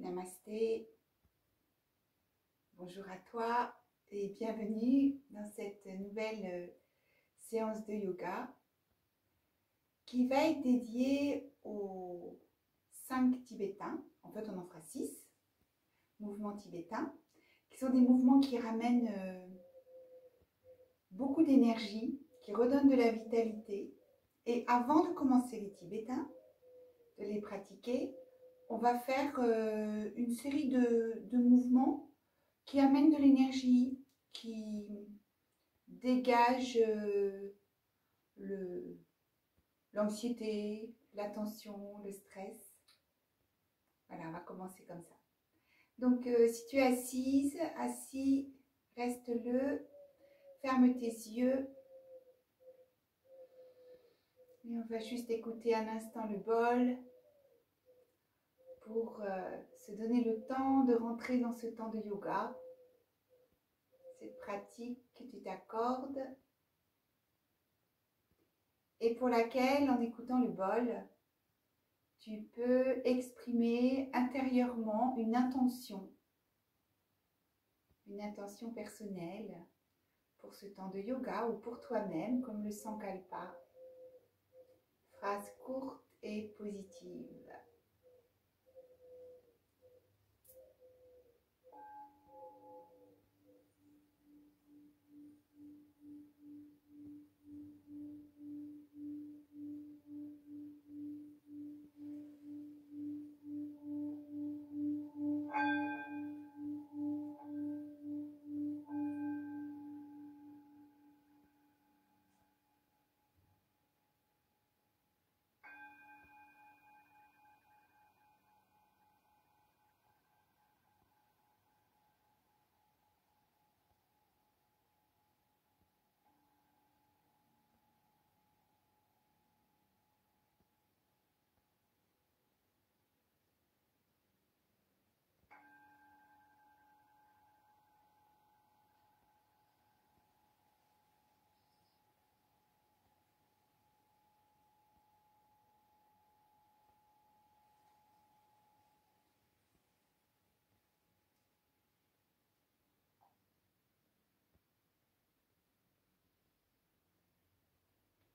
Namasté, bonjour à toi et bienvenue dans cette nouvelle séance de yoga qui va être dédiée aux 5 tibétains. En fait, on en fera 6 mouvements tibétains qui sont des mouvements qui ramènent beaucoup d'énergie, qui redonnent de la vitalité. Et avant de commencer les tibétains, de les pratiquer, on va faire une série de mouvements qui amènent de l'énergie, qui dégagent l'anxiété, la tension, le stress. Voilà, on va commencer comme ça. Donc, si tu es assise, assis, reste-le, ferme tes yeux. Et on va juste écouter un instant le bol pour se donner le temps de rentrer dans ce temps de yoga. Cette pratique que tu t'accordes et pour laquelle, en écoutant le bol, tu peux exprimer intérieurement une intention personnelle pour ce temps de yoga ou pour toi-même, comme le Sankalpa. Phrase courte et positive.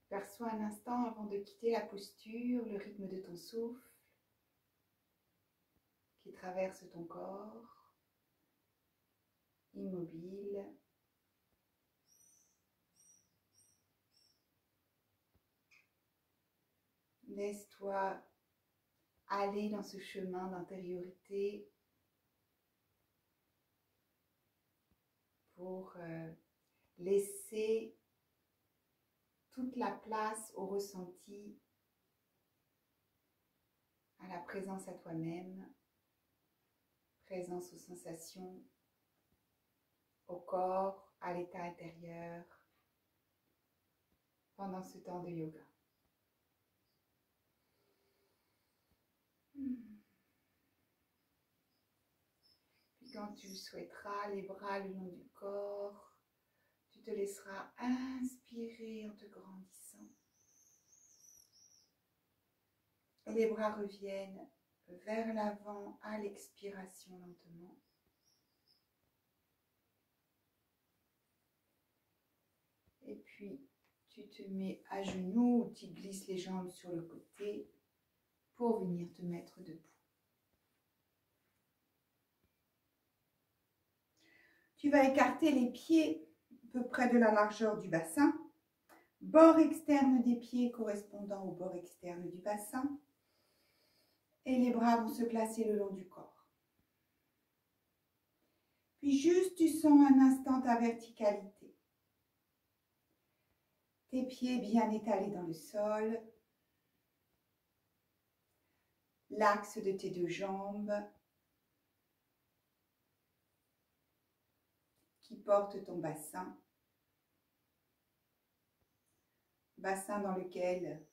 Perçois un instant avant de quitter la posture, le rythme de ton souffle qui traverse ton corps, immobile. Laisse-toi aller dans ce chemin d'intériorité pour laisser toute la place au ressenti, à la présence à toi-même, présence aux sensations, au corps, à l'état intérieur, pendant ce temps de yoga. Puis quand tu le souhaiteras, les bras le long du corps, tu te laisseras inspirer en te grandissant. Les bras reviennent vers l'avant à l'expiration lentement. Et puis, tu te mets à genoux, tu glisses les jambes sur le côté pour venir te mettre debout. Tu vas écarter les pieds à peu près de la largeur du bassin, bord externe des pieds correspondant au bord externe du bassin, et les bras vont se placer le long du corps. Puis juste tu sens un instant ta verticalité. Tes pieds bien étalés dans le sol, l'axe de tes deux jambes qui porte ton bassin, bassin dans lequel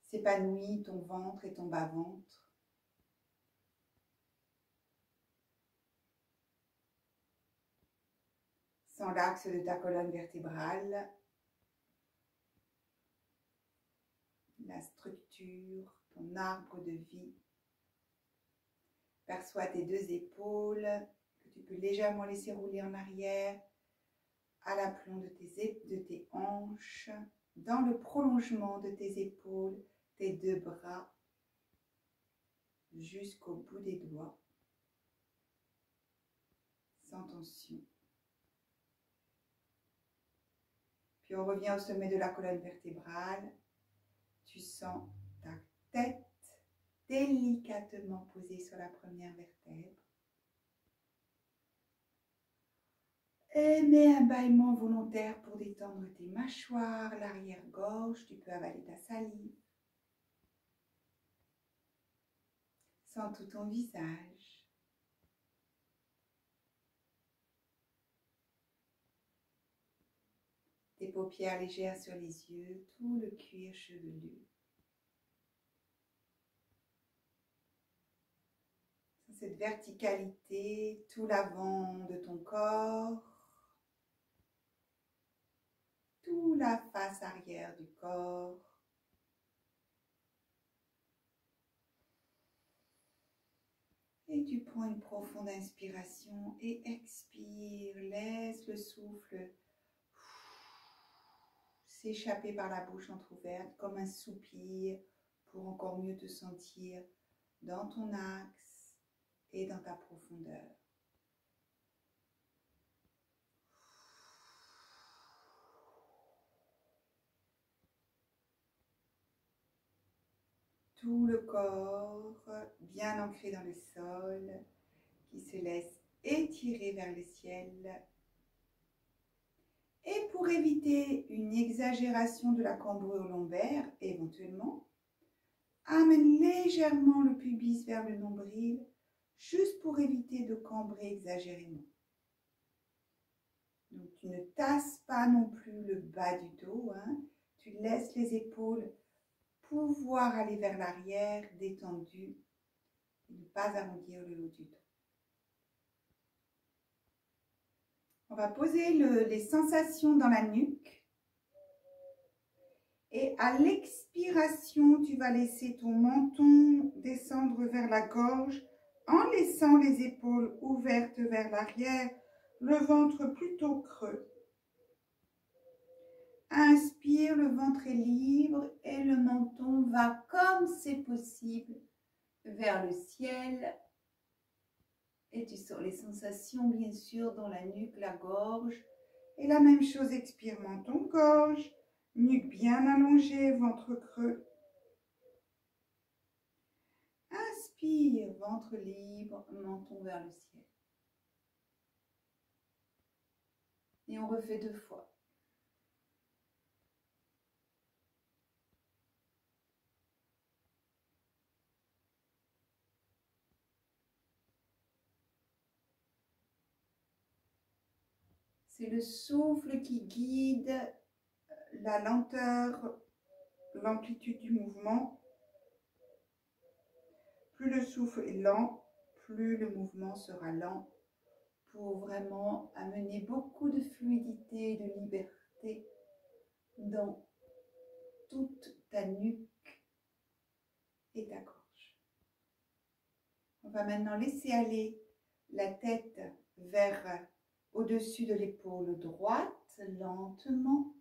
s'épanouit ton ventre et ton bas-ventre. Sans l'axe de ta colonne vertébrale, la structure, ton arbre de vie Perçois tes deux épaules que tu peux légèrement laisser rouler en arrière à l'aplomb de tes hanches, dans le prolongement de tes épaules, tes deux bras jusqu'au bout des doigts, sans tension. Puis on revient au sommet de la colonne vertébrale. Tu sens ta tête délicatement posée sur la première vertèbre. Et mets un bâillement volontaire pour détendre tes mâchoires, l'arrière-gorge. Tu peux avaler ta salive. Sens tout ton visage. Tes paupières légères sur les yeux, tout le cuir chevelu. Cette verticalité, tout l'avant de ton corps, tout la face arrière du corps. Et tu prends une profonde inspiration et expire. Laisse le souffle s'échapper par la bouche entrouverte comme un soupir pour encore mieux te sentir dans ton axe et dans ta profondeur. Tout le corps bien ancré dans le sol qui se laisse étirer vers le ciel. Et pour éviter une exagération de la cambrure lombaire, éventuellement, amène légèrement le pubis vers le nombril, juste pour éviter de cambrer exagérément. Donc tu ne tasses pas non plus le bas du dos, hein. Tu laisses les épaules pouvoir aller vers l'arrière, détendues, et ne pas arrondir le haut du dos. On va poser les sensations dans la nuque. Et à l'expiration, tu vas laisser ton menton descendre vers la gorge en laissant les épaules ouvertes vers l'arrière, le ventre plutôt creux. Inspire, le ventre est libre et le menton va comme c'est possible vers le ciel. Et tu sens les sensations bien sûr dans la nuque, la gorge. Et la même chose, expire, menton, gorge, nuque bien allongée, ventre creux. Inspire, ventre libre, menton vers le ciel. Et on refait 2 fois. C'est le souffle qui guide la lenteur, l'amplitude du mouvement. Plus le souffle est lent, plus le mouvement sera lent pour vraiment amener beaucoup de fluidité et de liberté dans toute ta nuque et ta gorge. On va maintenant laisser aller la tête vers au-dessus de l'épaule droite, lentement,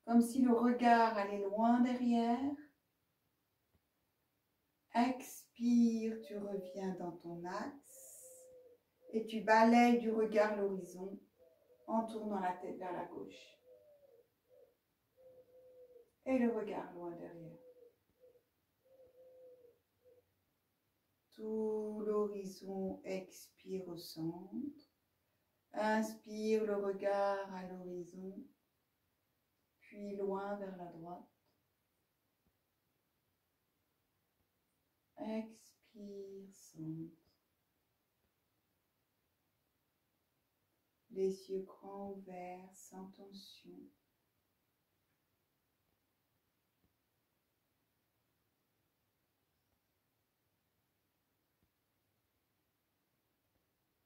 comme si le regard allait loin derrière. Expire, tu reviens dans ton axe et tu balayes du regard l'horizon en tournant la tête vers la gauche. Et le regard loin derrière. Tout l'horizon expire au centre. Inspire, le regard à l'horizon, puis loin vers la droite. Expire, centre. Les yeux grands ouverts, sans tension.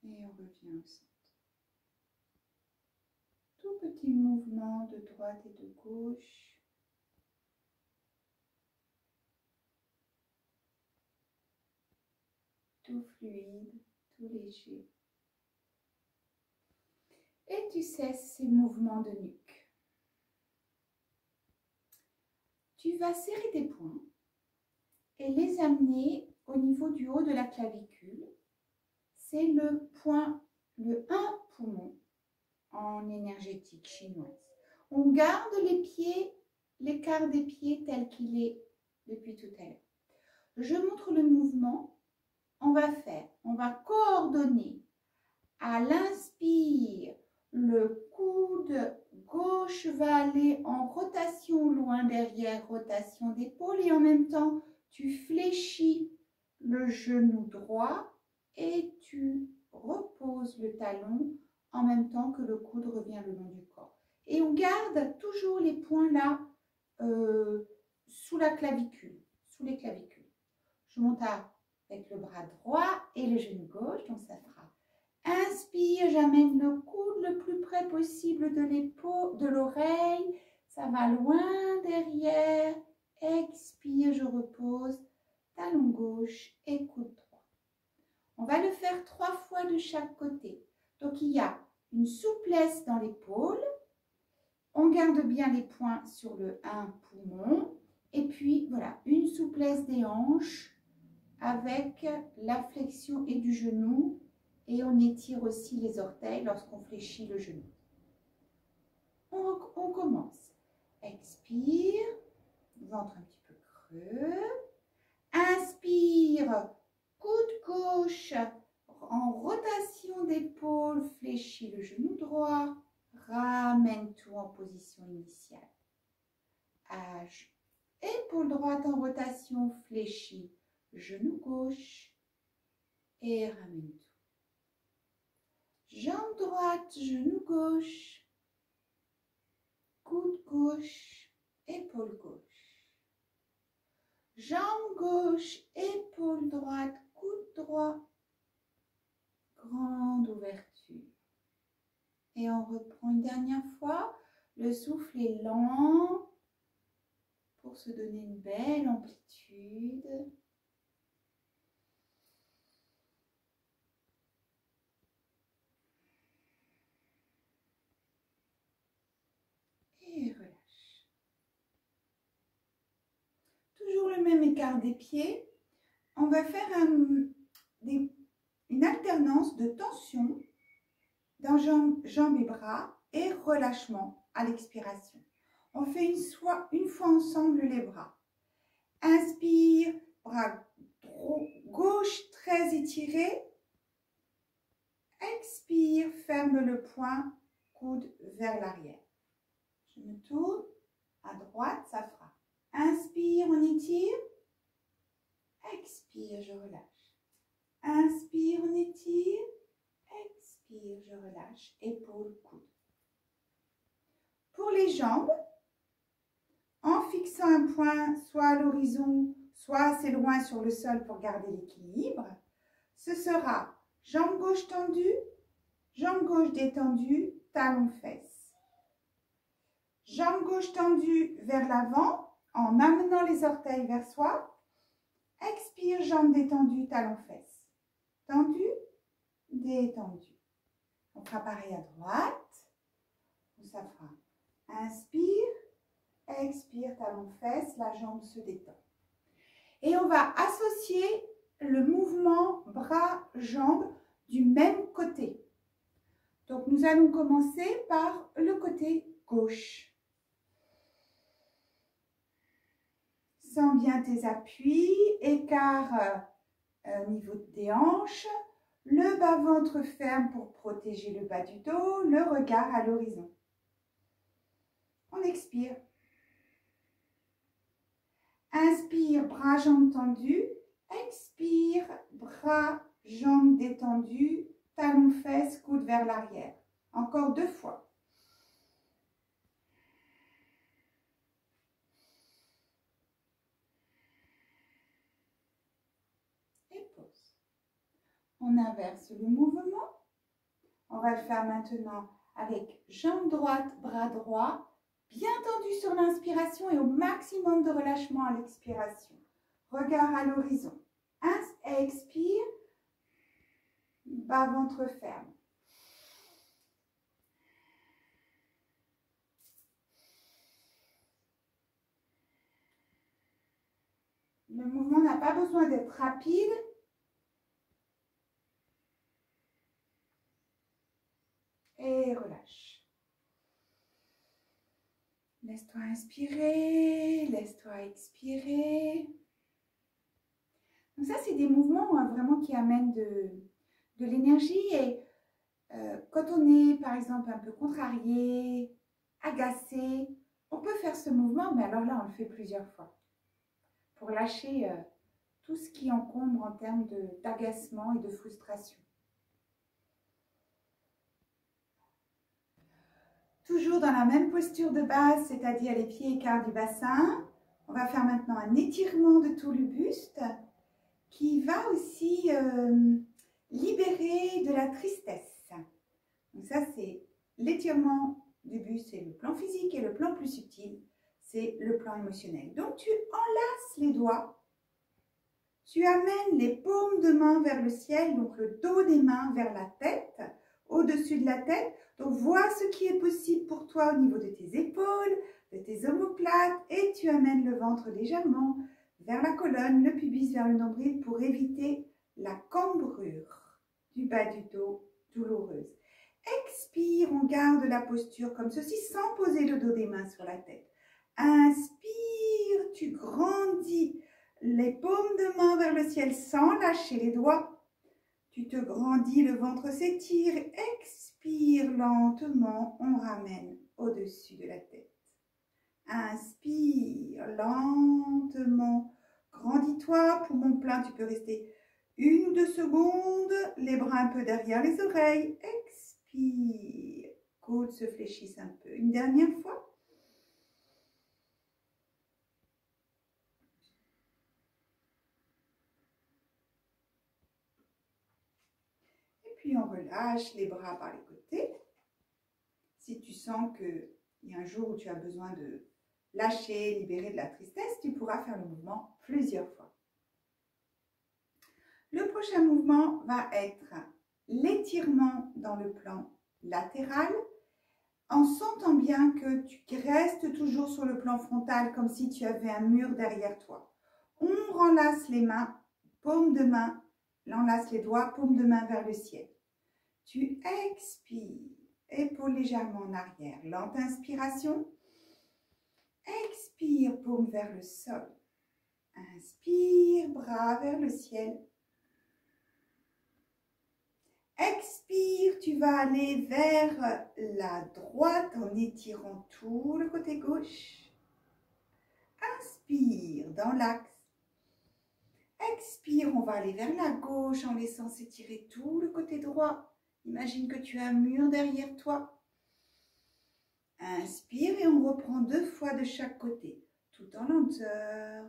Et on revient au centre. Tout petit mouvement de droite et de gauche. tout fluide, tout léger. Et tu cesses ces mouvements de nuque. Tu vas serrer tes poings et les amener au niveau du haut de la clavicule. C'est le point, le 1 poumon en énergétique chinoise. On garde les pieds, l'écart des pieds tel qu'il est depuis tout à l'heure. Je montre le mouvement. On va coordonner. À l'inspire, le coude gauche va aller en rotation loin derrière, rotation d'épaule, et en même temps, tu fléchis le genou droit et tu reposes le talon en même temps que le coude revient le long du corps. Et on garde toujours les poings là sous la clavicule, sous les clavicules. Je monte avec le bras droit et le genou gauche, donc ça fera. Inspire, j'amène le coude le plus près possible de l'épaule, de l'oreille, ça va loin derrière. Expire, je repose, talon gauche et coude droit. On va le faire 3 fois de chaque côté. Donc il y a une souplesse dans l'épaule, on garde bien les poings sur le 1 poumon, et puis voilà, une souplesse des hanches avec la flexion et du genou, et on étire aussi les orteils lorsqu'on fléchit le genou. On commence. Expire, ventre un petit peu creux. Inspire, coude gauche en rotation d'épaule, fléchis le genou droit, ramène tout en position initiale. Épaule droite en rotation, fléchis, genou gauche et ramène tout. Jambe droite, genou gauche, coude gauche, épaule gauche. Jambe gauche, épaule droite, coude droit, grande ouverture. Et on reprend une dernière fois. Le souffle est lent pour se donner une belle amplitude. Et relâche. Toujours le même écart des pieds. On va faire une alternance de tension dans jambes et bras et relâchement à l'expiration. On fait une fois ensemble les bras. Inspire, bras gauche très étiré. Expire, ferme le poing, coude vers l'arrière. Je me tourne à droite, ça fera. Inspire, on étire. Expire, je relâche. Inspire, on étire. Expire, je relâche. Épaule, coude. Pour les jambes, en fixant un point soit à l'horizon, soit assez loin sur le sol pour garder l'équilibre, ce sera jambe gauche tendue, jambe gauche détendue, talon fesse. Jambe gauche tendue vers l'avant en amenant les orteils vers soi. Expire, jambe détendue, talon fesse. Tendu, détendu. On fera pareil à droite. Ça fera inspire, expire, talon fesse, la jambe se détend. Et on va associer le mouvement bras-jambes du même côté. Donc nous allons commencer par le côté gauche. Sens bien tes appuis, écart au niveau des hanches, le bas-ventre ferme pour protéger le bas du dos, le regard à l'horizon. On expire. Inspire, bras, jambes tendus. Expire, bras, jambes détendues, talons, fesses, coude vers l'arrière. Encore 2 fois. On inverse le mouvement. On va le faire maintenant avec jambe droite, bras droit, bien tendu sur l'inspiration et au maximum de relâchement à l'expiration. Regard à l'horizon. Expire, Bas ventre ferme. Le mouvement n'a pas besoin d'être rapide. Et relâche. Laisse-toi inspirer, laisse-toi expirer. Donc ça, c'est des mouvements vraiment qui amènent de l'énergie. Et quand on est, par exemple, un peu contrarié, agacé, on peut faire ce mouvement, mais alors là, on le fait plusieurs fois pour lâcher tout ce qui encombre en termes d'agacement et de frustration. Toujours dans la même posture de base, c'est-à-dire les pieds écarts du bassin. On va faire maintenant un étirement de tout le buste qui va aussi libérer de la tristesse. Donc ça, c'est l'étirement du buste, c'est le plan physique, et le plan plus subtil, c'est le plan émotionnel. Donc tu enlaces les doigts, tu amènes les paumes de main vers le ciel, donc le dos des mains vers la tête, au-dessus de la tête. Donc vois ce qui est possible pour toi au niveau de tes épaules, de tes omoplates, et tu amènes le ventre légèrement vers la colonne, le pubis vers le nombril pour éviter la cambrure du bas du dos douloureuse. Expire, on garde la posture comme ceci sans poser le dos des mains sur la tête. Inspire, tu grandis les paumes de main vers le ciel sans lâcher les doigts. Tu te grandis, le ventre s'étire. Expire lentement, on ramène au-dessus de la tête. Inspire lentement. Grandis-toi, poumon plein, tu peux rester 1 ou 2 secondes. Les bras un peu derrière les oreilles. Expire. Côtes se fléchissent un peu. Une dernière fois. Et puis on relâche les bras par les côtés. Si tu sens qu'il y a un jour où tu as besoin de lâcher, libérer de la tristesse, tu pourras faire le mouvement plusieurs fois. Le prochain mouvement va être l'étirement dans le plan latéral, en sentant bien que tu restes toujours sur le plan frontal comme si tu avais un mur derrière toi. On renlace les mains, paume de main, enlace les doigts, paume de main vers le ciel. Tu expires, épaules légèrement en arrière, lente inspiration. Expire, paume vers le sol. Inspire, bras vers le ciel. Expire, tu vas aller vers la droite en étirant tout le côté gauche. Inspire dans l'axe. Expire, on va aller vers la gauche en laissant s'étirer tout le côté droit. Imagine que tu as un mur derrière toi. Inspire et on reprend 2 fois de chaque côté, tout en lenteur,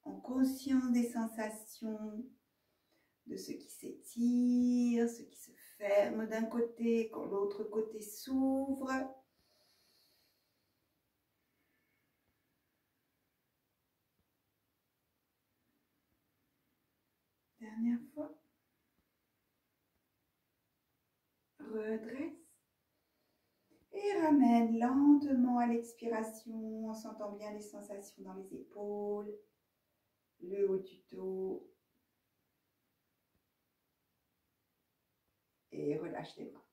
en conscience des sensations, de ce qui s'étire, ce qui se ferme d'un côté quand l'autre côté s'ouvre. Dernière fois. Redresse. Et ramène lentement à l'expiration en sentant bien les sensations dans les épaules, le haut du dos. Et relâche les bras.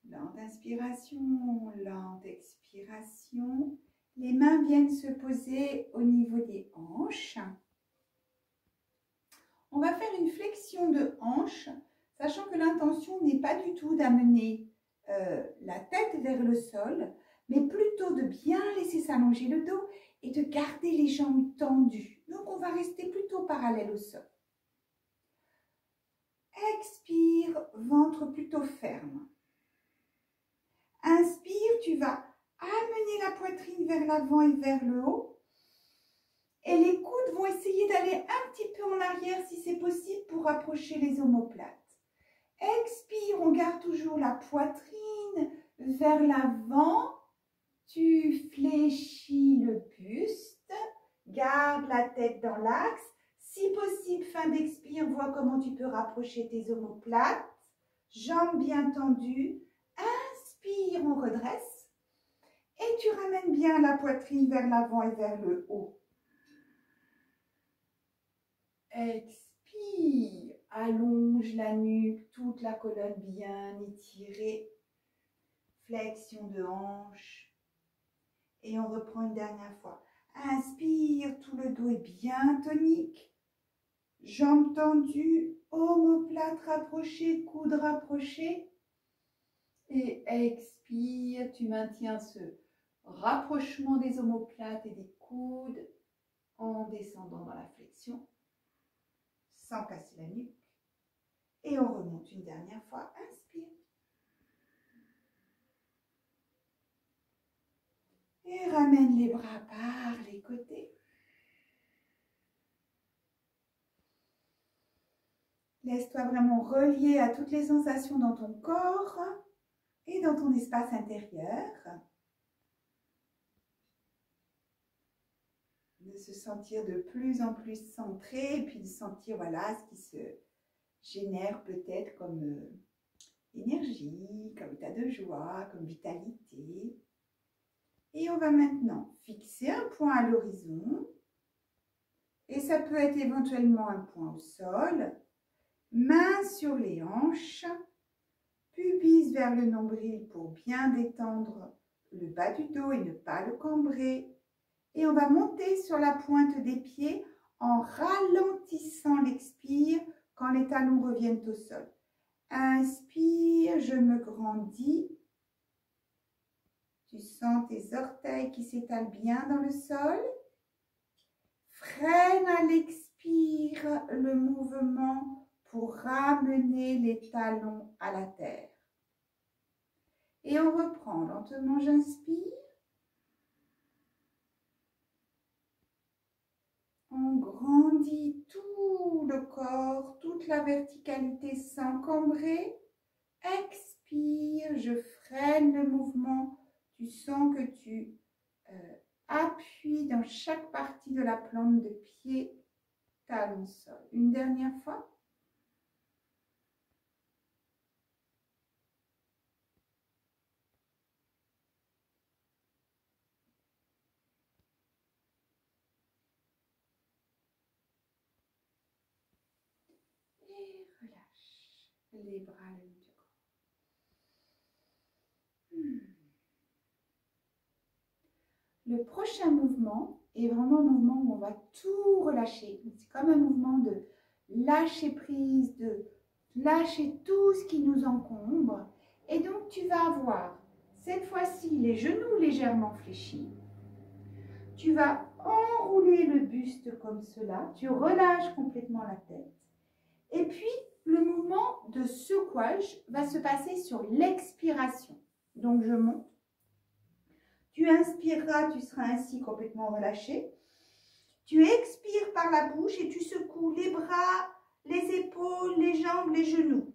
Lente inspiration, lente expiration. Les mains viennent se poser au niveau des hanches. On va faire une flexion de hanche, sachant que l'intention n'est pas du tout d'amener la tête vers le sol, mais plutôt de bien laisser s'allonger le dos et de garder les jambes tendues. Donc, on va rester plutôt parallèle au sol. Expire, ventre plutôt ferme. Inspire, tu vas amener la poitrine vers l'avant et vers le haut. Et les coudes vont essayer d'aller un petit peu en arrière si c'est possible pour rapprocher les omoplates. Expire, on garde toujours la poitrine vers l'avant. Tu fléchis le buste, garde la tête dans l'axe. Si Si possible, fin d'expire, vois comment tu peux rapprocher tes omoplates. Jambes bien tendues. Inspire, on redresse. Et tu ramènes bien la poitrine vers l'avant et vers le haut. Expire. Allonge la nuque, toute la colonne bien étirée. Flexion de hanche. Et on reprend une dernière fois. Inspire, tout le dos est bien tonique. Jambes tendues, omoplate rapprochée, coude rapproché. Et expire, tu maintiens ce rapprochement des omoplates et des coudes en descendant dans la flexion, sans casser la nuque. Et on remonte une dernière fois. Inspire. Et ramène les bras par les côtés. Laisse-toi vraiment relier à toutes les sensations dans ton corps et dans ton espace intérieur. De se sentir de plus en plus centré et puis de sentir voilà, ce qui se génère peut-être comme énergie, comme état de joie, comme vitalité. Et on va maintenant fixer un point à l'horizon. Et ça peut être éventuellement un point au sol. Mains sur les hanches. Pubis vers le nombril pour bien détendre le bas du dos et ne pas le cambrer. Et on va monter sur la pointe des pieds en ralentissant l'expire quand les talons reviennent au sol. Inspire, je me grandis. Tu sens tes orteils qui s'étalent bien dans le sol. Freine à l'expire le mouvement pour ramener les talons à la terre. Et on reprend lentement, j'inspire. On grandit tout le corps, toute la verticalité sans cambrer. Expire, je freine le mouvement. Tu sens que tu appuies dans chaque partie de la plante de pied, talon sol. Une dernière fois. Et relâche les bras le long du corps. Le prochain mouvement est vraiment un mouvement où on va tout relâcher. C'est comme un mouvement de lâcher prise, de lâcher tout ce qui nous encombre. Et donc, tu vas avoir cette fois-ci les genoux légèrement fléchis. Tu vas enrouler le buste comme cela. Tu relâches complètement la tête. Et puis, le mouvement de secouage va se passer sur l'expiration. Donc, je monte. Tu inspireras, tu seras ainsi complètement relâché. Tu expires par la bouche et tu secoues les bras, les épaules, les jambes, les genoux.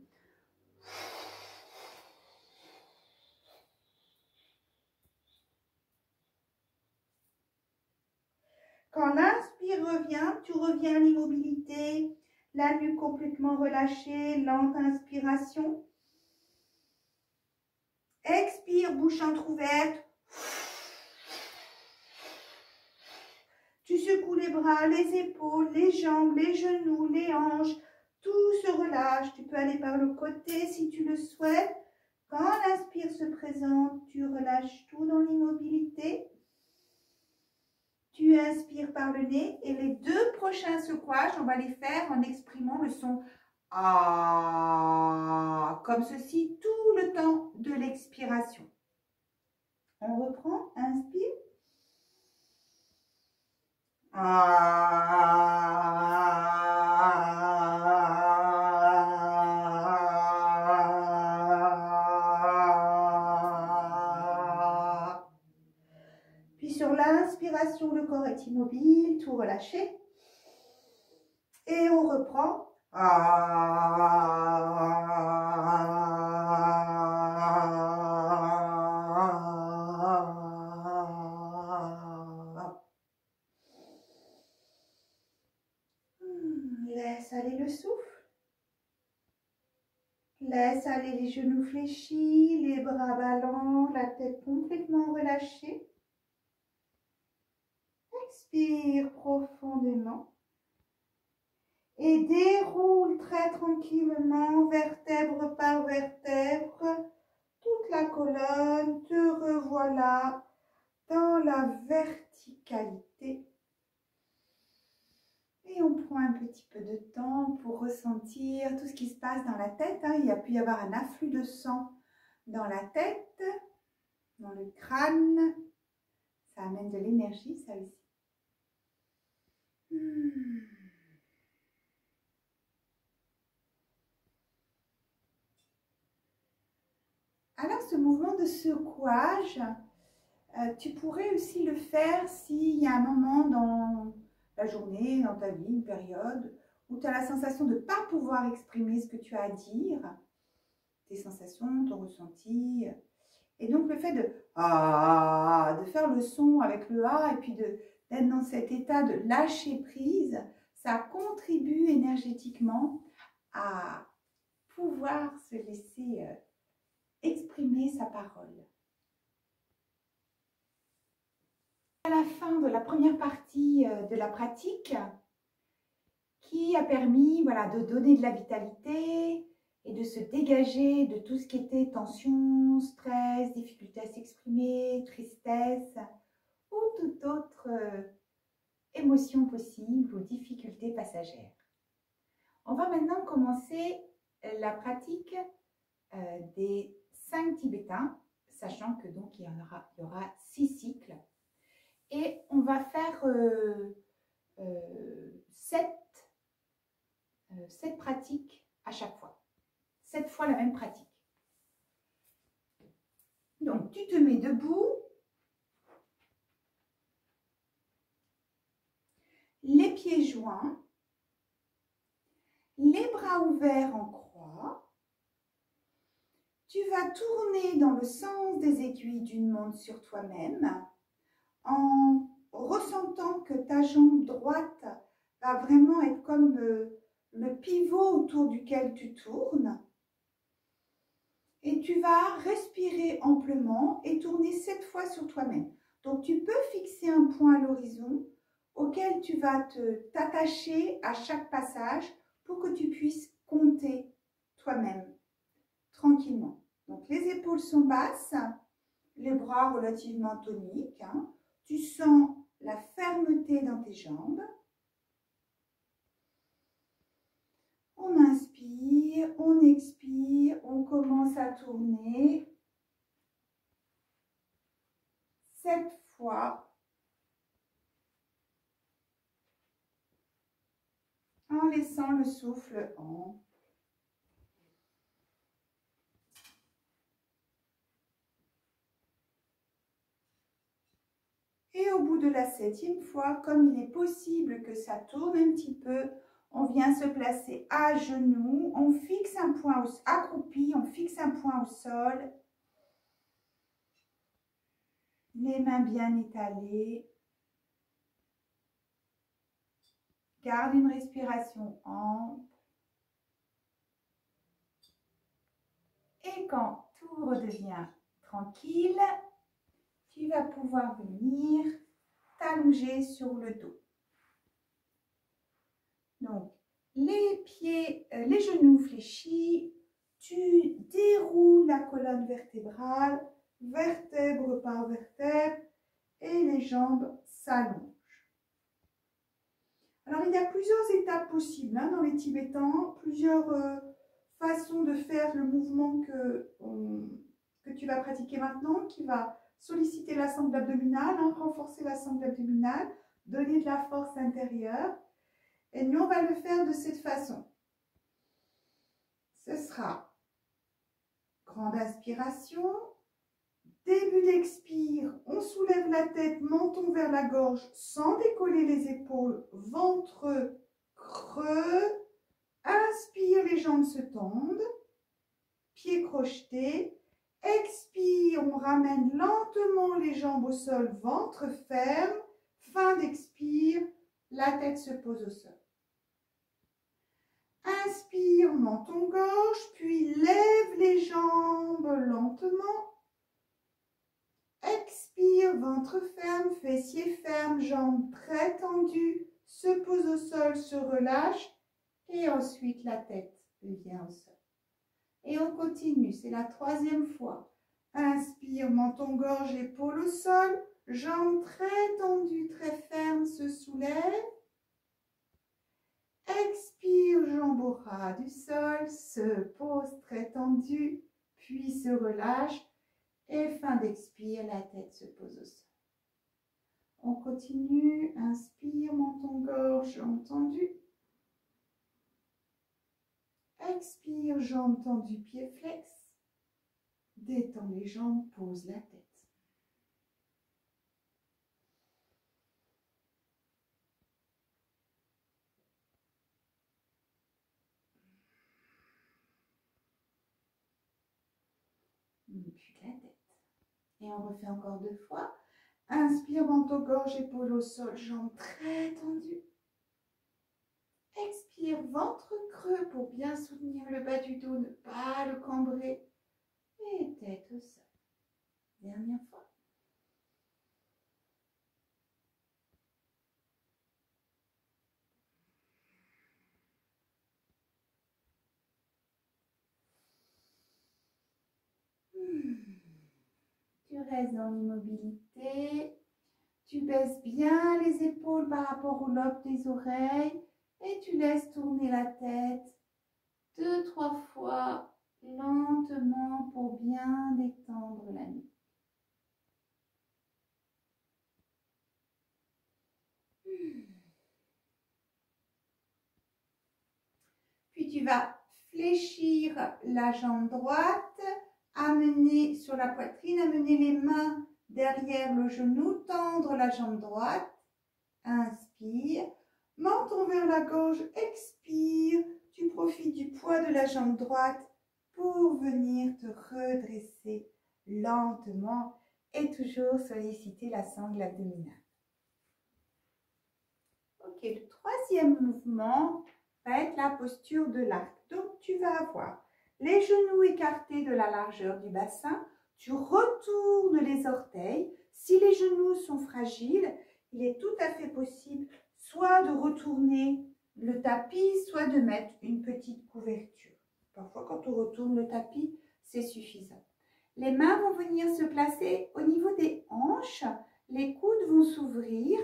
Quand l'inspire revient, tu reviens à l'immobilité, la nuque complètement relâchée, lente inspiration. Expire, bouche entrouverte. Tu secoues les bras, les épaules, les jambes, les genoux, les hanches. Tout se relâche. Tu peux aller par le côté si tu le souhaites. Quand l'inspire se présente, tu relâches tout dans l'immobilité. Tu inspires par le nez et les deux prochains secouages, on va les faire en exprimant le son ah, comme ceci tout le temps de l'expiration. On reprend, inspire. Puis sur l'inspiration, le corps est immobile, tout relâché. Et on reprend. aller le souffle. Laisse aller les genoux fléchis, les bras ballants, la tête complètement relâchée. Expire profondément. Et déroule très tranquillement, vertèbre par vertèbre, toute la colonne. Te revoilà dans la verticalité. Et on prend un petit peu de temps pour ressentir tout ce qui se passe dans la tête. Il y a pu y avoir un afflux de sang dans la tête, dans le crâne. Ça amène de l'énergie, ça aussi. Alors, ce mouvement de secouage, tu pourrais aussi le faire s'il y a un moment dans la journée, dans ta vie, une période, où tu as la sensation de ne pas pouvoir exprimer ce que tu as à dire, tes sensations, ton ressenti. Et donc, le fait de faire le son avec le A et puis d'être dans cet état de lâcher prise, ça contribue énergétiquement à pouvoir se laisser exprimer sa parole. À la fin de la première partie de la pratique, qui a permis de donner de la vitalité et de se dégager de tout ce qui était tension, stress, difficulté à s'exprimer, tristesse ou toute autre émotion possible ou difficulté passagère. On va maintenant commencer la pratique des 5 tibétains, sachant que donc il y aura 6 cycles. Et on va faire 7 pratiques à chaque fois. 7 fois la même pratique. Donc, tu te mets debout. Les pieds joints. Les bras ouverts en croix. Tu vas tourner dans le sens des aiguilles d'une montre sur toi-même en ressentant que ta jambe droite va vraiment être comme le pivot autour duquel tu tournes. Et tu vas respirer amplement et tourner 7 fois sur toi-même. Donc, tu peux fixer un point à l'horizon auquel tu vas t'attacher à chaque passage pour que tu puisses compter toi-même tranquillement. Donc, les épaules sont basses, les bras relativement toniques. Tu sens la fermeté dans tes jambes. On inspire, on expire, on commence à tourner 7 fois en laissant le souffle en. Et au bout de la 7e fois, comme il est possible que ça tourne un petit peu, on vient se placer à genoux, on fixe un point accroupi, on fixe un point au sol. Les mains bien étalées. Garde une respiration ample. Et quand tout redevient tranquille, tu vas pouvoir venir t'allonger sur le dos. Donc, les genoux fléchis, tu déroules la colonne vertébrale, vertèbre par vertèbre, et les jambes s'allongent. Alors, il y a plusieurs étapes possibles dans les tibétains, plusieurs façons de faire le mouvement que tu vas pratiquer maintenant, qui va solliciter la sangle abdominale, renforcer la sangle abdominale, donner de la force intérieure. Et nous, on va le faire de cette façon. Ce sera grande inspiration. Début d'expire, on soulève la tête, menton vers la gorge sans décoller les épaules, ventre creux. Inspire, les jambes se tendent, pieds crochetés. Expire, on ramène lentement les jambes au sol, ventre ferme. Fin d'expire, la tête se pose au sol. Inspire, menton-gorge, puis lève les jambes lentement. Expire, ventre ferme, fessiers fermes, jambes très tendues, se pose au sol, se relâche et ensuite la tête vient au sol. Et on continue, c'est la troisième fois. Inspire, menton-gorge, épaules au sol, jambes très tendues, très fermes, se soulèvent. Expire, jambes au ras du sol, se pose très tendue, puis se relâche. Et fin d'expire, la tête se pose au sol. On continue, inspire, menton-gorge, jambes tendues. Expire, jambes tendues, pieds flex. Détends les jambes, pose la tête. Puis la tête. Et on refait encore 2 fois. Inspire, menton-gorge, épaules au sol, jambes très tendues. Expire, ventre creux pour bien soutenir le bas du dos, ne pas le cambrer. Et tête au sol. Dernière fois. Tu restes dans l'immobilité. Tu baisses bien les épaules par rapport au lobe des oreilles et tu laisses tourner la tête 2-3 fois lentement pour bien détendre la nuque. Puis tu vas fléchir la jambe droite, amener sur la poitrine, amener les mains derrière le genou, tendre la jambe droite. Inspire, menton vers la gorge, expire. Tu profites du poids de la jambe droite pour venir te redresser lentement et toujours solliciter la sangle abdominale. Ok, le troisième mouvement va être la posture de l'arc. Donc, tu vas avoir les genoux écartés de la largeur du bassin. Tu retournes les orteils. Si les genoux sont fragiles, il est tout à fait possible soit de retourner le tapis, soit de mettre une petite couverture. Parfois, quand on retourne le tapis, c'est suffisant. Les mains vont venir se placer au niveau des hanches. Les coudes vont s'ouvrir.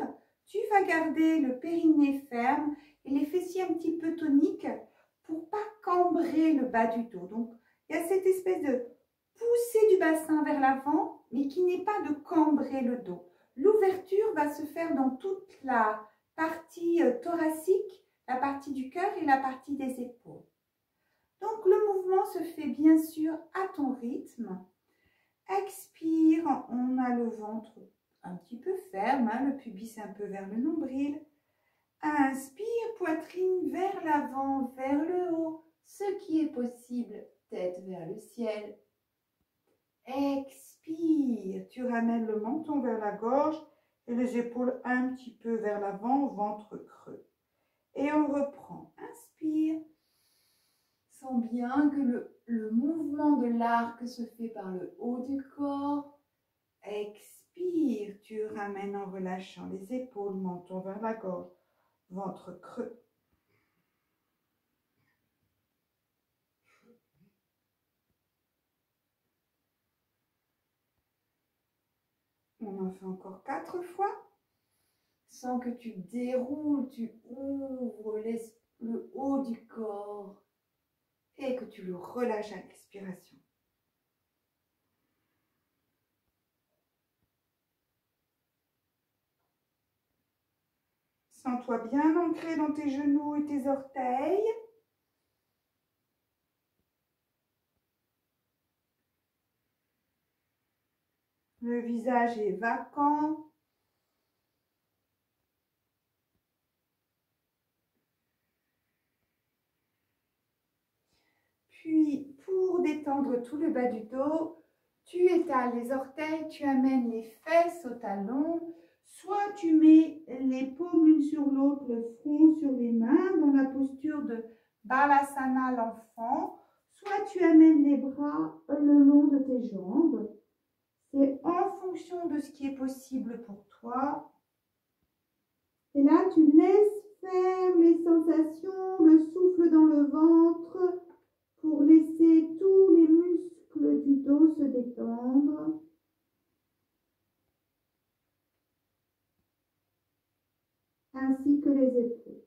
Tu vas garder le périnée ferme et les fessiers un petit peu toniques pour pas cambrer le bas du dos. Donc, il y a cette espèce de poussée du bassin vers l'avant, mais qui n'est pas de cambrer le dos. L'ouverture va se faire dans toute la partie thoracique, la partie du cœur et la partie des épaules. Donc, le mouvement se fait bien sûr à ton rythme. Expire, on a le ventre un petit peu ferme, le pubis un peu vers le nombril. Inspire, poitrine vers l'avant, vers le haut, ce qui est possible, tête vers le ciel. Expire, tu ramènes le menton vers la gorge et les épaules un petit peu vers l'avant, ventre creux. Et on reprend. Inspire. Sens bien que le mouvement de l'arc se fait par le haut du corps. Expire, tu ramènes en relâchant les épaules, menton vers la gorge, ventre creux. On en fait encore 4 fois. Sans que tu déroules, tu ouvres le haut du corps et que tu le relâches à l'expiration. Sens-toi bien ancré dans tes genoux et tes orteils. Le visage est vacant. Puis, pour détendre tout le bas du dos, tu étales les orteils, tu amènes les fesses au talon. Soit tu mets les paumes l'une sur l'autre, le front sur les mains, dans la posture Balasana, l'enfant. Soit tu amènes les bras le long de tes jambes. C'est en fonction de ce qui est possible pour toi. Et là, tu laisses faire les sensations, le souffle dans le ventre pour laisser tous les muscles du dos se détendre. Ainsi que les épaules.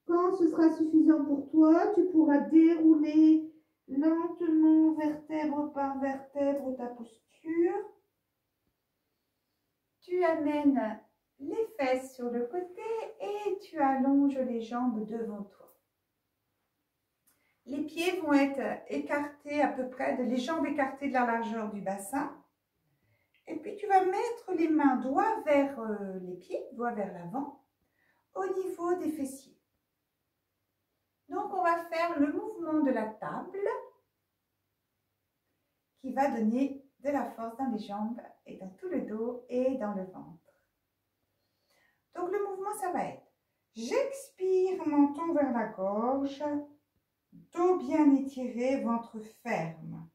Quand ce sera suffisant pour toi, tu pourras dérouler lentement, vertèbre par vertèbre, ta posture. Tu amènes les fesses sur le côté et tu allonges les jambes devant toi. Les pieds vont être écartés à peu près, les jambes écartées de la largeur du bassin. Et puis tu vas mettre les mains doigts vers les pieds, doigts vers l'avant, au niveau des fessiers. Donc on va faire le mouvement de la table qui va donner de la force dans les jambes et dans tout le dos et dans le ventre. Donc le mouvement, ça va être: j'expire, menton vers la gorge, dos bien étiré, ventre ferme.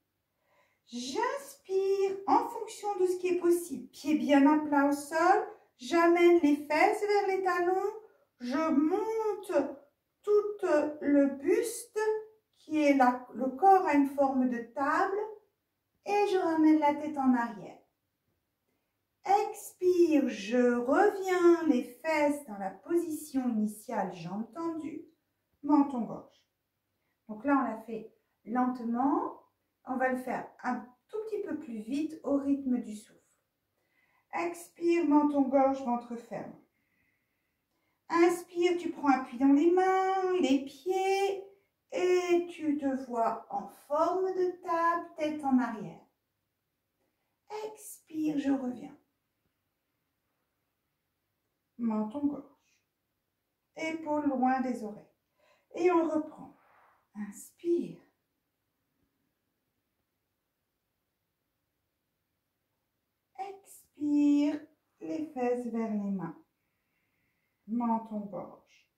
J'inspire en fonction de ce qui est possible. Pieds bien à plat au sol, j'amène les fesses vers les talons, je monte tout le buste qui est là, le corps a une forme de table et je ramène la tête en arrière. Expire, je reviens les fesses dans la position initiale, jambes tendues, menton-gorge. Donc là, on l'a fait lentement. On va le faire un tout petit peu plus vite au rythme du souffle. Expire, menton-gorge, ventre ferme. Inspire, tu prends appui dans les mains, les pieds et tu te vois en forme de table, tête en arrière. Expire, je reviens. Menton-gorge. Épaules loin des oreilles. Et on reprend. Inspire. Expire, les fesses vers les mains. Menton-gorge.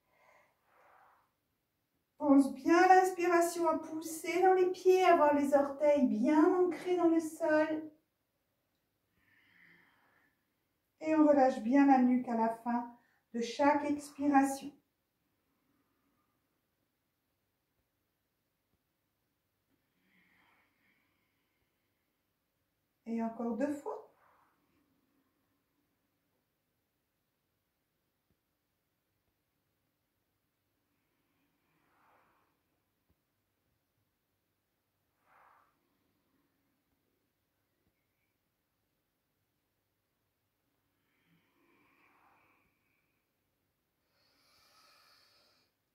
Pose bien l'inspiration à pousser dans les pieds, avoir les orteils bien ancrés dans le sol. Et on relâche bien la nuque à la fin de chaque expiration. Et encore 2 fois.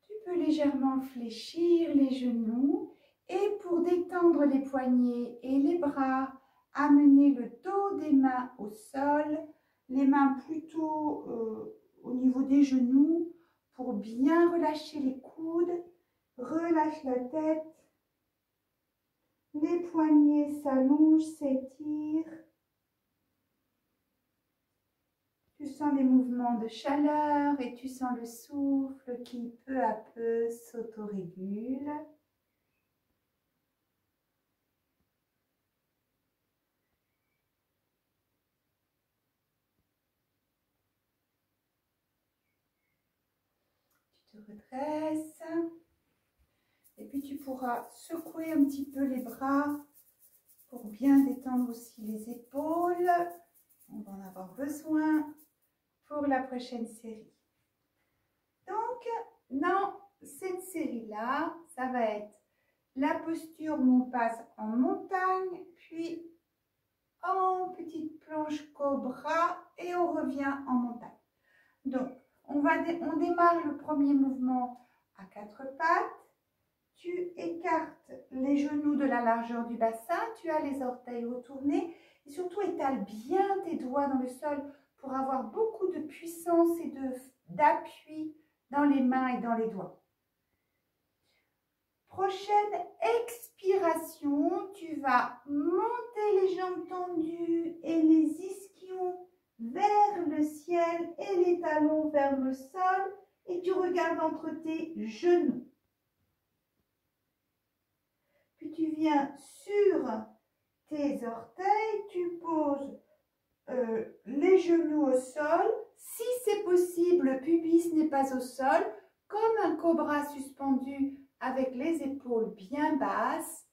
Tu peux légèrement fléchir les genoux et pour détendre les poignets et les bras, amener le dos des mains au sol, les mains plutôt au niveau des genoux pour bien relâcher les coudes. Relâche la tête, les poignets s'allongent, s'étirent. Tu sens les mouvements de chaleur et tu sens le souffle qui peu à peu s'autorégule. Tu te redresses. Et puis tu pourras secouer un petit peu les bras pour bien détendre aussi les épaules. On va en avoir besoin pour la prochaine série. Donc, dans cette série-là, ça va être la posture où on passe en montagne, puis en petite planche cobra et on revient en montagne. Donc, on démarre le premier mouvement à 4 pattes. Tu écartes les genoux de la largeur du bassin, tu as les orteils retournés et surtout étale bien tes doigts dans le sol pour avoir beaucoup de puissance et d'appui dans les mains et dans les doigts. Prochaine expiration, tu vas monter les jambes tendues et les ischions vers le ciel et les talons vers le sol et tu regardes entre tes genoux. Puis tu viens sur tes orteils, tu poses les genoux au sol. Si c'est possible, le pubis n'est pas au sol, comme un cobra suspendu avec les épaules bien basses.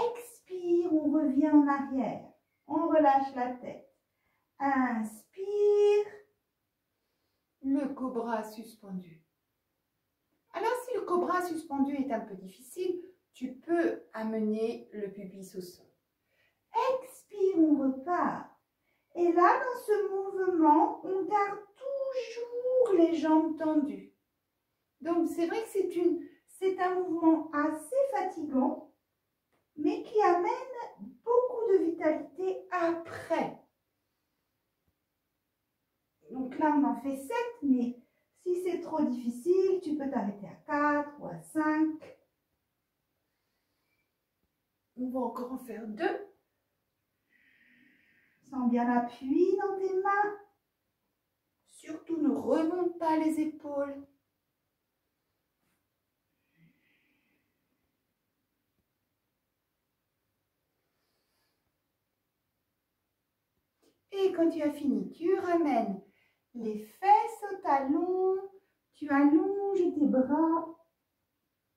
Expire, on revient en arrière. On relâche la tête. Inspire. Le cobra suspendu. Alors, si le cobra suspendu est un peu difficile, tu peux amener le pubis au sol. Expire, on repart. Et là, dans ce mouvement, on garde toujours les jambes tendues. Donc, c'est vrai que c'est un mouvement assez fatigant, mais qui amène beaucoup de vitalité après. Donc là, on en fait 7, mais si c'est trop difficile, tu peux t'arrêter à 4 ou à 5. On va encore en faire 2. Sens bien l'appui dans tes mains. Surtout, ne remonte pas les épaules. Et quand tu as fini, tu ramènes les fesses au talon, tu allonges tes bras,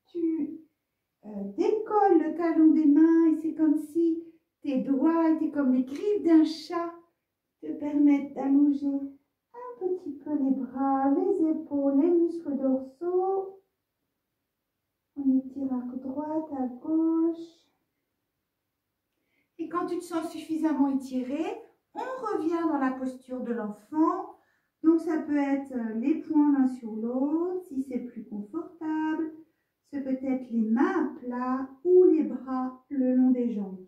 tu décolles le talon des mains et c'est comme si tes doigts étaient comme les griffes d'un chat, te permettent d'allonger un petit peu les bras, les épaules, les muscles dorsaux. On étire à droite, à gauche. Et quand tu te sens suffisamment étiré, on revient dans la posture de l'enfant. Donc, ça peut être les poings l'un sur l'autre, si c'est plus confortable. C'est peut-être les mains à plat ou les bras le long des jambes.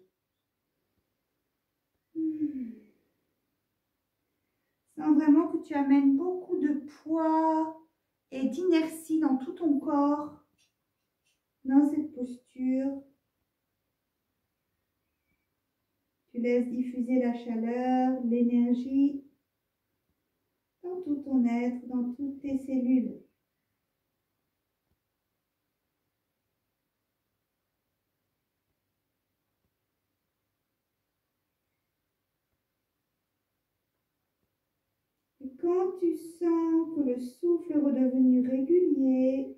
Sens vraiment que tu amènes beaucoup de poids et d'inertie dans tout ton corps, dans cette posture. Tu laisses diffuser la chaleur, l'énergie dans tout ton être, dans toutes tes cellules. Et quand tu sens que le souffle est redevenu régulier,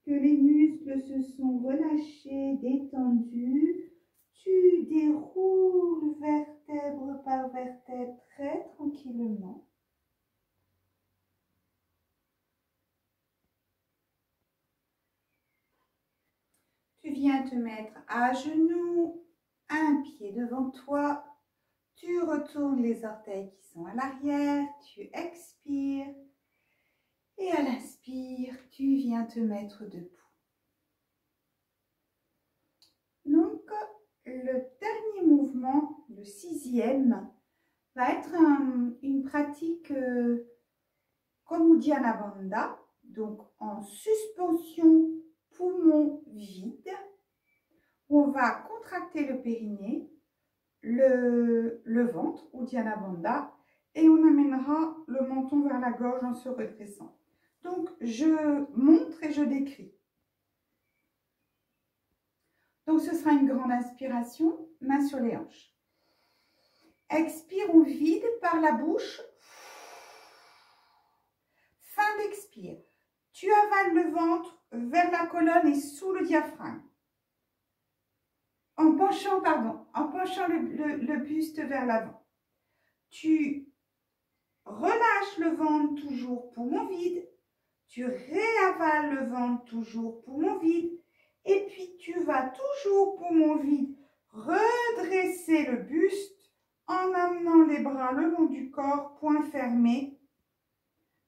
que les muscles se sont relâchés, détendus, tu déroules vertèbre par vertèbre très tranquillement. Tu viens te mettre à genoux, un pied devant toi. Tu retournes les orteils qui sont à l'arrière. Tu expires. Et à l'inspire, tu viens te mettre debout. Donc, le dernier mouvement, le 6e, va être une pratique comme Uddiyana Bandha, donc en suspension poumon vide. On va contracter le périnée, le ventre, Uddiyana Bandha, et on amènera le menton vers la gorge en se redressant. Donc, je montre et je décris. Donc, ce sera une grande inspiration, main sur les hanches. Expire, on vide par la bouche. Fin d'expire. Tu avales le ventre vers la colonne et sous le diaphragme. En penchant le buste vers l'avant. Tu relâches le ventre toujours poumon vide. Tu réavales le ventre toujours poumon vide. Et puis tu vas toujours poumon vide redresser le buste en amenant les bras le long du corps, poings fermés,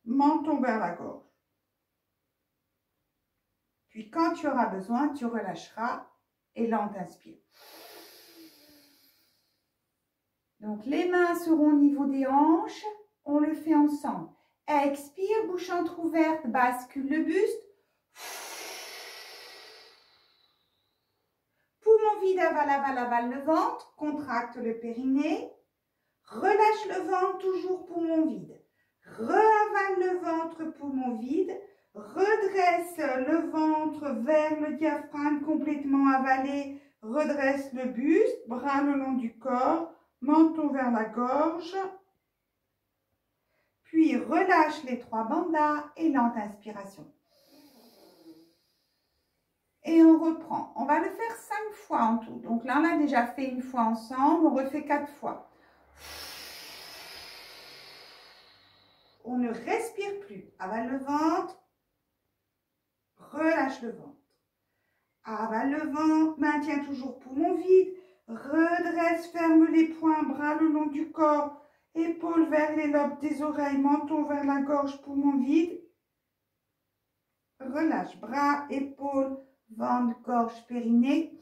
menton vers la gorge. Puis quand tu auras besoin, tu relâcheras et lente inspire. Donc les mains seront au niveau des hanches, on le fait ensemble. Expire, bouche entrouverte, bascule le buste. Poumon vide, avale le ventre, contracte le périnée, relâche le ventre, toujours poumon vide. Re-avale le ventre, poumon vide, redresse le ventre vers le diaphragme complètement avalé, redresse le buste, bras le long du corps, menton vers la gorge. Puis relâche les 3 bandas et lente inspiration. Et on reprend. On va le faire 5 fois en tout. Donc là, on l'a déjà fait une fois ensemble. On refait 4 fois. On ne respire plus. Avale le ventre. Relâche le ventre. Avale le ventre. Maintiens toujours poumon vide. Redresse, ferme les poings, bras le long du corps. Épaules vers les lobes des oreilles, menton vers la gorge, poumon vide. Relâche, bras, épaules, ventre, gorge, périnée.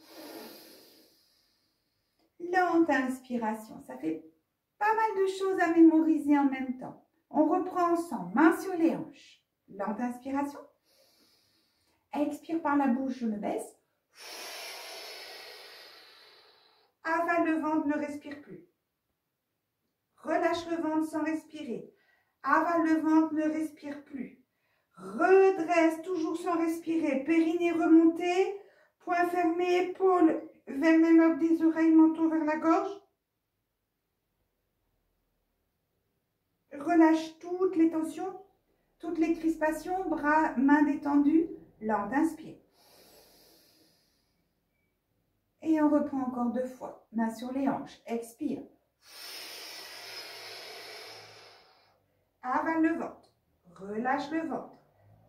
Lente inspiration. Ça fait pas mal de choses à mémoriser en même temps. On reprend ensemble, main sur les hanches. Lente inspiration. Expire par la bouche, je me baisse. Avale le ventre, ne respire plus. Relâche le ventre sans respirer. Avale le ventre, ne respire plus. Redresse, toujours sans respirer. Périnée remonté. Poings fermés, épaules vers les lobes des oreilles, menton vers la gorge. Relâche toutes les tensions, toutes les crispations. Bras, mains détendues. Lente, inspire. Et on reprend encore 2 fois. Main sur les hanches. Expire. Avale le ventre. Relâche le ventre.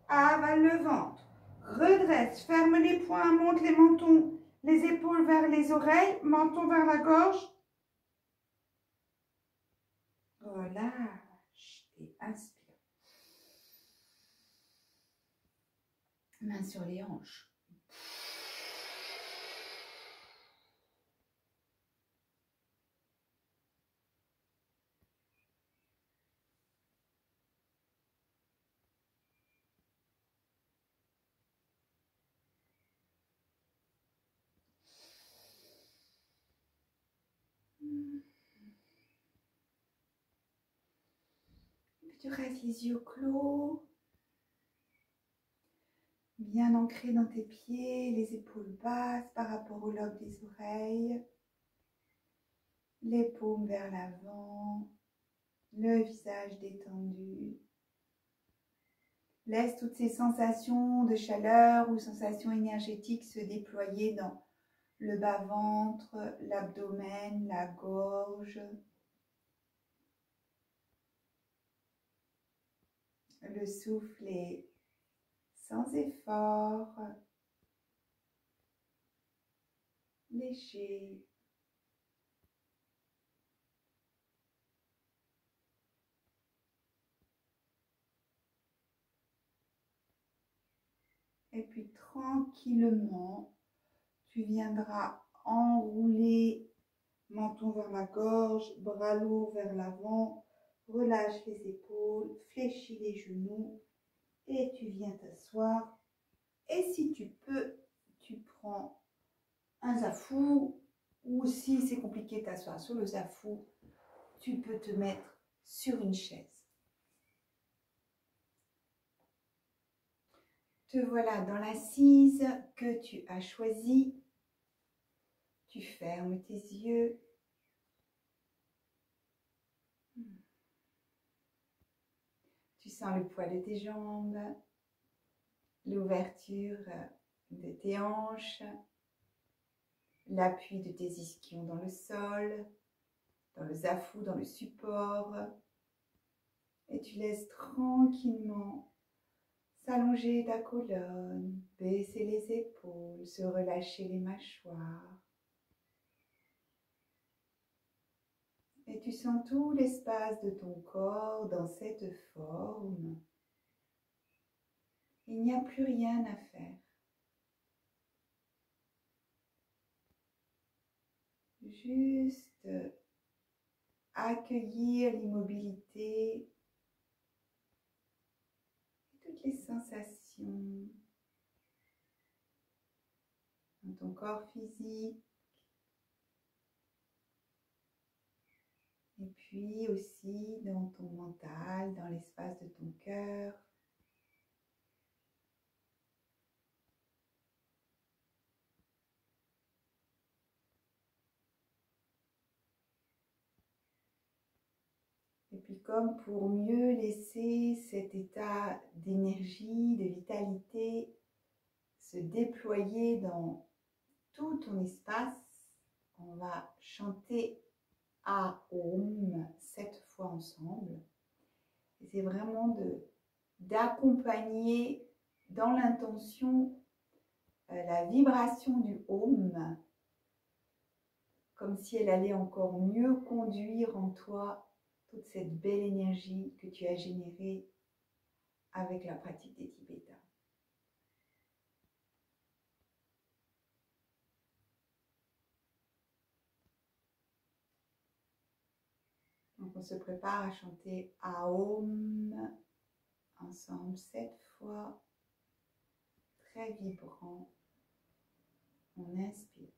Avale le ventre. Redresse. Ferme les poings. Monte les mentons. Les épaules vers les oreilles. Menton vers la gorge. Relâche. Et inspire. Main sur les hanches. Tu restes les yeux clos, bien ancrés dans tes pieds, les épaules basses par rapport au lobe des oreilles, les paumes vers l'avant, le visage détendu. Laisse toutes ces sensations de chaleur ou sensations énergétiques se déployer dans le bas-ventre, l'abdomen, la gorge. Le souffle est sans effort, léger. Et puis tranquillement, tu viendras enrouler menton vers la gorge, bras lourds vers l'avant, relâche les épaules, fléchis les genoux et tu viens t'asseoir. Et si tu peux, tu prends un zafou ou si c'est compliqué de t'asseoir sur le zafou, tu peux te mettre sur une chaise. Te voilà dans l'assise que tu as choisie. Tu fermes tes yeux. Tu sens le poids de tes jambes, l'ouverture de tes hanches, l'appui de tes ischions dans le sol, dans le zafou, dans le support. Et tu laisses tranquillement s'allonger ta colonne, baisser les épaules, se relâcher les mâchoires. Et tu sens tout l'espace de ton corps dans cette forme. Il n'y a plus rien à faire. Juste accueillir l'immobilité, toutes les sensations dans ton corps physique, puis aussi dans ton mental, dans l'espace de ton cœur. Et puis comme pour mieux laisser cet état d'énergie, de vitalité se déployer dans tout ton espace, on va chanter Aum 7 fois ensemble. Et c'est vraiment d'accompagner dans l'intention la vibration du Om, comme si elle allait encore mieux conduire en toi toute cette belle énergie que tu as générée avec la pratique des Tibétains. Donc on se prépare à chanter Aum ensemble 7 fois, très vibrant. On inspire.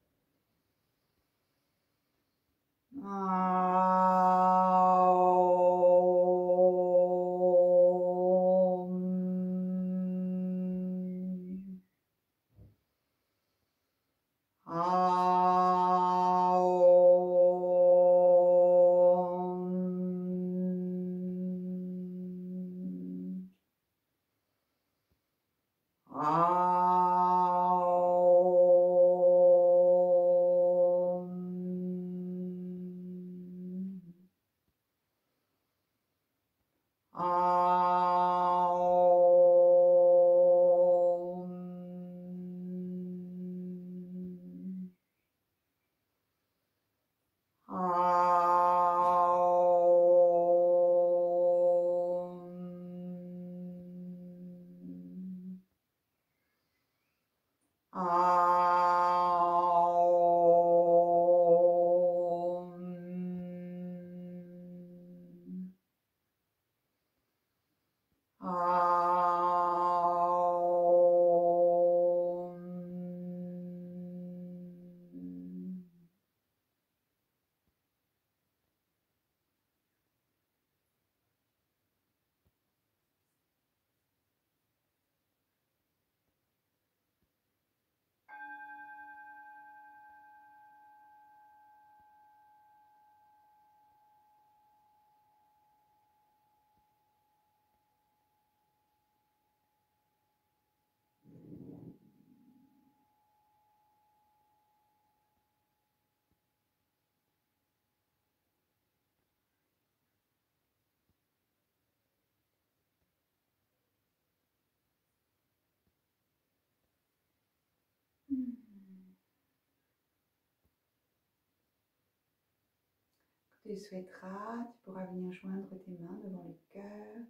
Tu le souhaiteras, tu pourras venir joindre tes mains devant le cœur.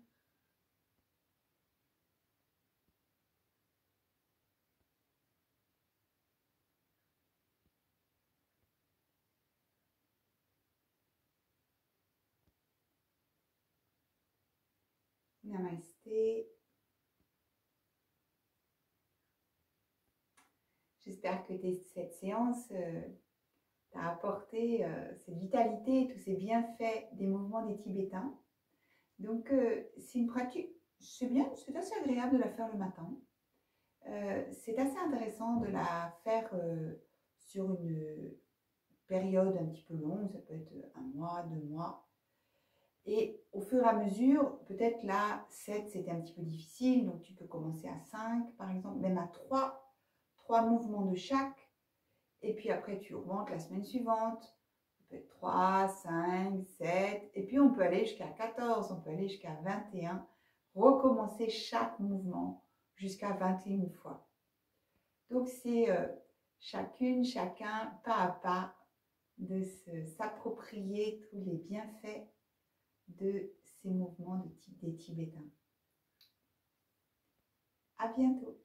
Namasté. J'espère que cette séance t'a apporté cette vitalité, tous ces bienfaits des mouvements des Tibétains. Donc, c'est une pratique, c'est bien, c'est assez agréable de la faire le matin. C'est assez intéressant de la faire sur une période un petit peu longue, ça peut être 1 mois, 2 mois. Et au fur et à mesure, peut-être là, 7 c'était un petit peu difficile, donc tu peux commencer à 5 par exemple, même à 3 mouvements de chaque. Et puis après, tu augmentes la semaine suivante. Ça peut être 3, 5, 7. Et puis on peut aller jusqu'à 14, on peut aller jusqu'à 21. Recommencer chaque mouvement jusqu'à 21 fois. Donc c'est chacun, pas à pas, de s'approprier tous les bienfaits de ces mouvements des Tibétains. À bientôt.